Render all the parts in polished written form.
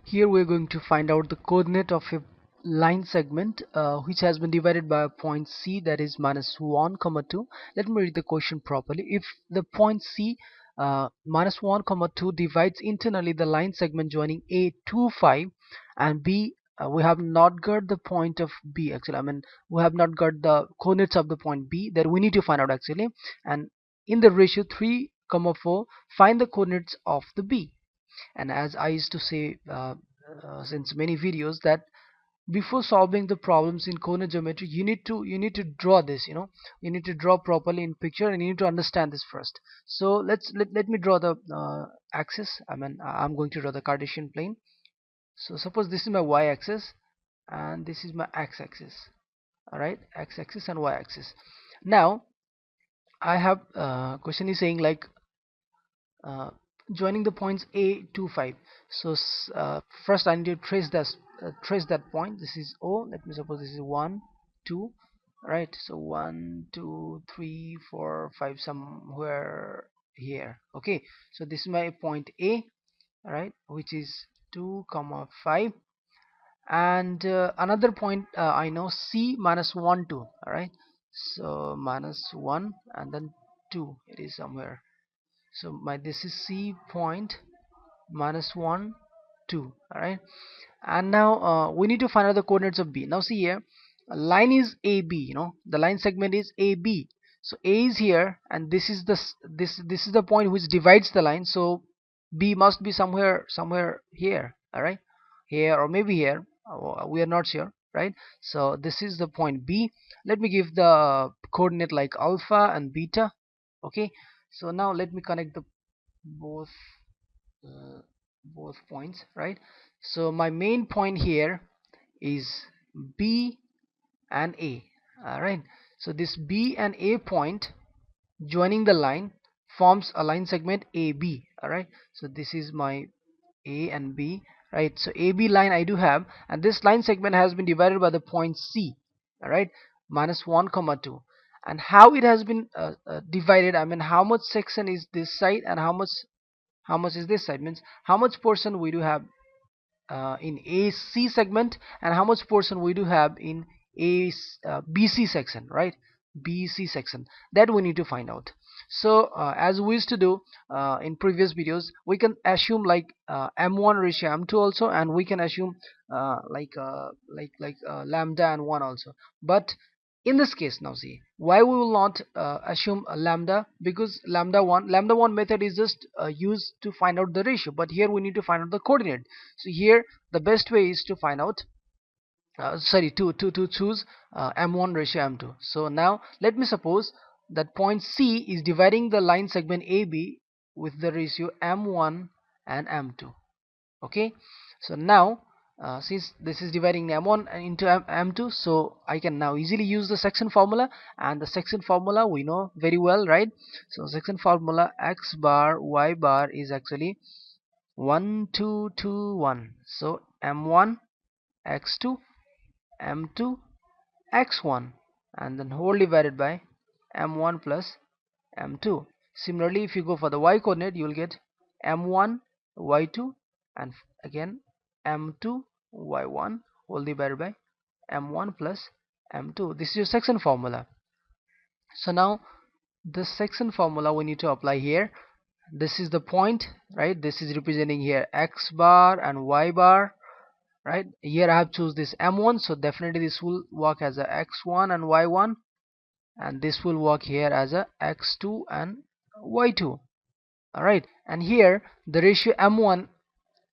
Here we're going to find out the coordinate of a line segment which has been divided by a point C, that is -1, 2. Let me read the question properly. If the point C -1, 2 divides internally the line segment joining A 2, 5 and B, we have not got the point of B actually. I mean, we have not got the coordinates of the point B that we need to find out actually. And in the ratio 3, 4, find the coordinates of the B. And as I used to say since many videos, that before solving the problems in coordinate geometry, you need to draw this. You need to draw properly in picture, and you need to understand this first. So let me draw the axis. I mean, I'm going to draw the Cartesian plane. So suppose this is my y-axis and this is my x-axis. All right, x-axis and y-axis. Now I have question is saying like uh, joining the points A 2, 5. So first I need to trace that point. This is O. Let me suppose this is 1, 2. Right, so 1, 2, 3, 4, 5, somewhere here. Okay, so this is my point A, right, which is 2, 5. And another point I know, C -1, 2. All right, so -1 and then 2, it is somewhere. So my this is C point -1, 2. All right, and now we need to find out the coordinates of B. Now see here, a line is AB. The line segment is AB. So A is here, and this is this is the point which divides the line. So B must be somewhere here. All right, here or maybe here. We are not sure, right? So this is the point B. Let me give the coordinate like alpha and beta. Okay, so now let me connect the both uh, both points, right? So my main point here is B and A. All right, so this B and A point joining the line forms a line segment AB. All right, so this is my A and B, right? So AB line I do have, and this line segment has been divided by the point C. All right, -1, 2. And how it has been divided, I mean, how much section is this side and how much is this side, means how much portion we do have in AC segment, and how much portion we do have in A BC section, right? BC section, that we need to find out. So as we used to do in previous videos, we can assume like m1 ratio m2 also, and we can assume lambda and 1 also. But in this case, now see why we will not assume a lambda, because lambda 1 method is just used to find out the ratio, but here we need to find out the coordinate. So here the best way is to find out sorry, to choose m1 ratio m2. So now let me suppose that point C is dividing the line segment AB with the ratio m1 and m2. Okay, so now since this is dividing m1 into m2, so I can now easily use the section formula, and the section formula we know very well, right? So section formula, x bar y bar is actually 1 2 2 1. So m1 x2 m2 x1, and then whole divided by m1 plus m2. Similarly, if you go for the y coordinate, you will get m1 y2 and again m2 y1 whole divided by m1 plus m2. This is your section formula. So now this section formula we need to apply here. This is the point, right? This is representing here x bar and y bar, right? Here I have choose this m1, so definitely this will work as a x1 and y1, and this will work here as a x2 and y2. All right, and here the ratio m1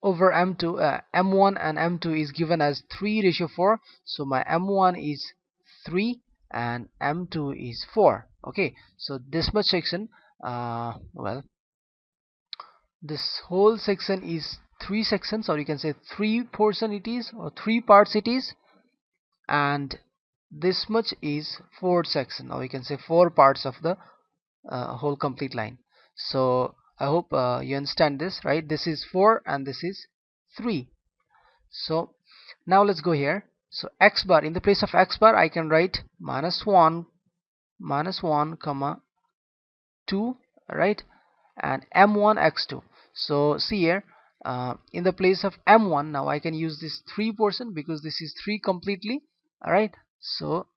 over m2, m1 and m2 is given as 3:4. So my m1 is 3 and m2 is 4. Okay, so this much section, well, this whole section is 3 sections, or you can say 3 portion it is, or 3 parts it is, and this much is 4 section, or you can say 4 parts of the whole complete line. So I hope you understand this, right? This is 4 and this is 3. So now let's go here. So x bar, in the place of x bar I can write -1 comma 2, right, and m1 x2. So see here, in the place of m1, now I can use this 3% because this is 3 completely. Alright, so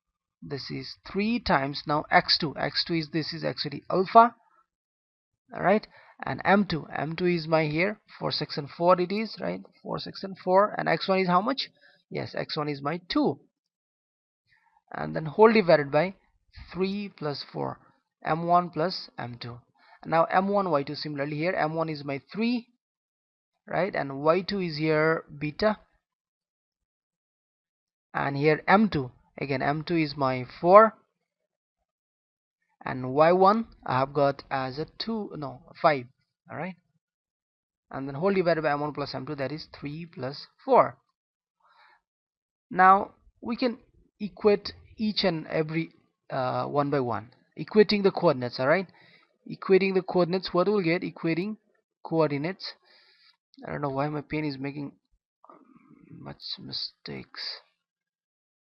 this is 3 times now x2 is, this is actually alpha. Alright, and m2 is my here 4 6 and 4, it is right, 4 6 and 4, and x1 is how much? Yes, x1 is my 2, and then whole divided by 3 plus 4, m1 plus m2. And now m1 y2, similarly here m1 is my 3, right, and y2 is here beta, and here m2, again m2 is my 4, and y1 I have got as a 2, no 5. Alright, and then whole divided by m1 plus m2, that is 3 plus 4. Now we can equate each and every one by one, equating the coordinates. Alright, equating the coordinates, what we'll get, equating coordinates. I don't know why my pen is making much mistakes,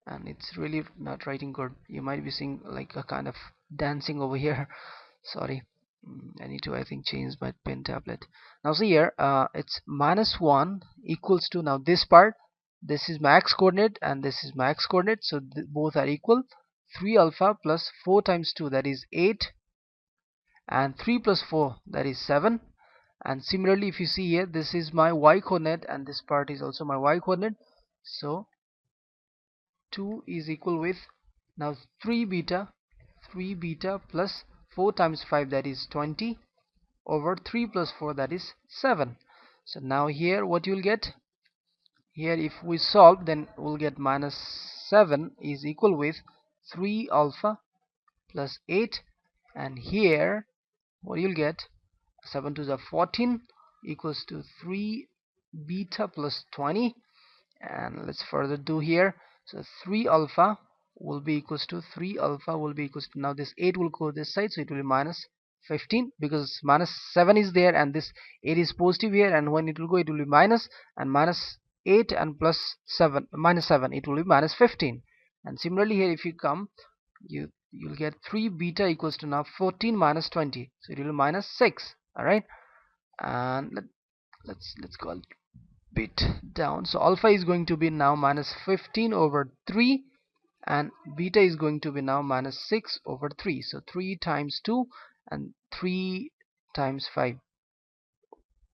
and it's really not writing good. You might be seeing like a kind of dancing over here. Sorry. I need to, I think, change my pen tablet. Now see here, it's -1 equals to, now this part, this is my x coordinate and this is my x coordinate, so both are equal. 3 alpha plus 4 times 2, that is 8, and 3 plus 4, that is 7. And similarly, if you see here, this is my y coordinate and this part is also my y coordinate, so 2 is equal with, now 3 beta plus 4 times 5, that is 20, over 3 plus 4, that is 7. So now here what you'll get, here if we solve, then we'll get -7 is equal with 3 alpha plus 8, and here what you'll get, 7 to the 14 equals to 3 beta plus 20. And let's further do here, so 3 alpha will be equals to now this 8 will go this side, so it will be -15, because -7 is there and this 8 is positive here, and when it will go, it will be minus, and -8 and plus 7, -7, it will be -15. And similarly here, if you come, you'll get 3 beta equals to now 14 minus 20, so it will be -6. All right, and let's go a bit down. So alpha is going to be now -15 over 3, and beta is going to be now -6 over 3. So 3 times 2 and 3 times 5.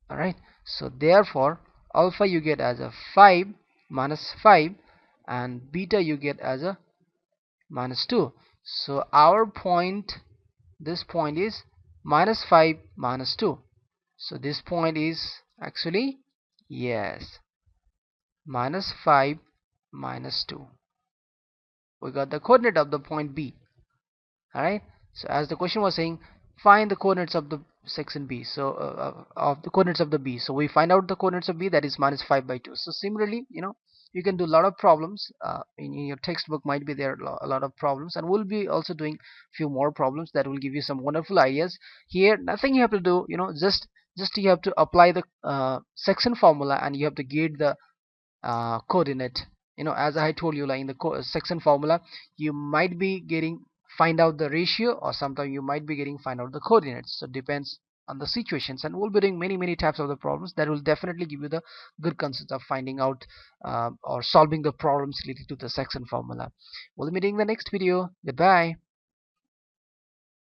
Alright, so therefore alpha you get as a 5 -5, and beta you get as a -2. So our point, this point is -5 -2. So this point is actually, yes, -5 -2. We got the coordinate of the point B. Alright, so as the question was saying, find the coordinates of the section B, so of the coordinates of the B, so we find out the coordinates of B, that is -5/2. So similarly, you can do a lot of problems in your textbook, might be there a lot of problems, and we'll be also doing few more problems that will give you some wonderful ideas. Here nothing you have to do, just you have to apply the section formula, and you have to get the coordinate. As I told you, like in the section formula, you might be getting find out the ratio, or sometimes you might be getting find out the coordinates, so it depends on the situations. And we'll be doing many types of the problems that will definitely give you the good concept of finding out or solving the problems related to the section formula. We'll be meeting in the next video. Goodbye.